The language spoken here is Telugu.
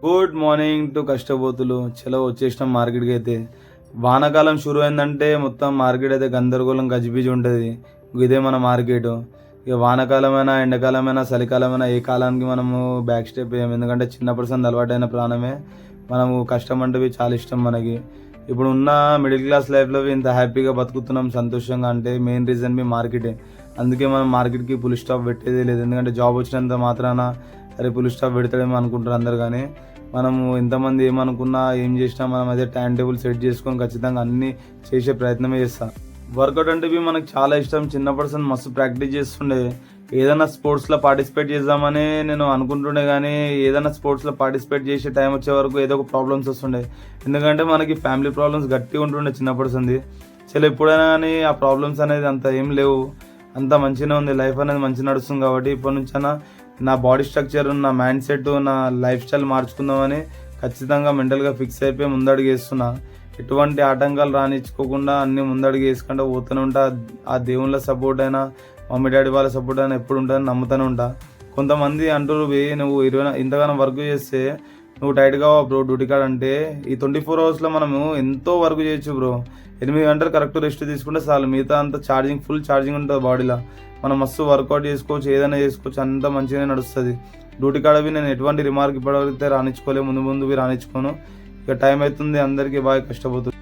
Good morning to కష్టపోతులు. చలో వచ్చేసినాం మార్కెట్కి అయితే. వానాకాలం షురు అయిందంటే మొత్తం మార్కెట్ అయితే గందరగోళం గజిబిజి ఉంటుంది. ఇదే మన మార్కెట్. ఇక వానాకాలమైనా ఎండాకాలమైనా చలికాలమైనా ఏ కాలానికి మనము బ్యాక్ స్టెప్ వేయం. ఎందుకంటే చిన్నప్పటి సంది అలవాటైన ప్రాణమే. మనము కష్టం అంటే చాలా ఇష్టం మనకి. ఇప్పుడు ఉన్న మిడిల్ క్లాస్ లైఫ్లో ఇంత హ్యాపీగా బతుకుతున్నాం సంతోషంగా అంటే మెయిన్ రీజన్ మీ మార్కెటే. అందుకే మనం మార్కెట్కి ఫుల్ స్టాప్ పెట్టేదే లేదు. ఎందుకంటే జాబ్ వచ్చినంత మాత్రాన అరే ఫుల్ స్టాప్ పెడతాడేమో అనుకుంటారు అందరు. కానీ మనము ఎంతమంది ఏమనుకున్నా ఏం చేసినా మనం అదే టైం టేబుల్ సెట్ చేసుకొని ఖచ్చితంగా అన్నీ చేసే ప్రయత్నమే చేస్తాం. వర్కౌట్ అంటే మనకు చాలా ఇష్టం. చిన్నప్పటి మస్తు ప్రాక్టీస్ చేస్తుండే. ఏదైనా స్పోర్ట్స్లో పార్టిసిపేట్ చేద్దామని నేను అనుకుంటుండే, కానీ ఏదైనా స్పోర్ట్స్లో పార్టిసిపేట్ చేసే టైం వచ్చే వరకు ఏదో ఒక ప్రాబ్లమ్స్ వస్తుండే. ఎందుకంటే మనకి ఫ్యామిలీ ప్రాబ్లమ్స్ గట్టిగా ఉంటుండే చిన్నప్పటి సంది. చలో ఎప్పుడైనా కానీ ఆ ప్రాబ్లమ్స్ అనేది అంత ఏం లేవు, అంత మంచిగానే ఉంది. లైఫ్ అనేది మంచిగా నడుస్తుంది. కాబట్టి ఇప్పటి నుంచైనా నా బాడీ స్ట్రక్చర్, నా మైండ్ సెట్, నా లైఫ్ స్టైల్ మార్చుకుందామని ఖచ్చితంగా మెంటల్గా ఫిక్స్ అయిపోయి ముందడుగు వేస్తున్నా. ఎటువంటి ఆటంకాలు రానిచ్చుకోకుండా అన్ని ముందడుగు వేసుకుంటూ పోతూనే ఉంటా. ఆ దేవుళ్ళ సపోర్ట్ అయినా మమ్మీ డాడీ వాళ్ళ సపోర్ట్ అయినా ఎప్పుడు ఉంటుందని నమ్ముతూనే ఉంటా. కొంతమంది అంటారు నువ్వు ఇంతగానో వర్క్ చేస్తే నువ్వు టైట్గా బ్రో డ్యూటీ కార్డ్ అంటే. ఈ 24 అవర్స్లో మనము ఎంతో వర్క్ చేయొచ్చు బ్రో. 8 గంటలు కరెక్ట్ రెస్ట్ తీసుకుంటే చాలు. మిగతా అంతా ఫుల్ ఛార్జింగ్ ఉంటుంది బాడీలో. మనం మస్తు వర్కౌట్ చేసుకోవచ్చు, ఏదైనా చేసుకోవచ్చు, అంత మంచిగానే నడుస్తుంది. డ్యూటీ కాడవి నేను ఎటువంటి రిమార్క్ ఇప్పటివరకు రానిచ్చుకోలేదు, ముందు రానిచ్చుకోను. ఇక టైం అవుతుంది, అందరికీ బాగా కష్టపోతుంది.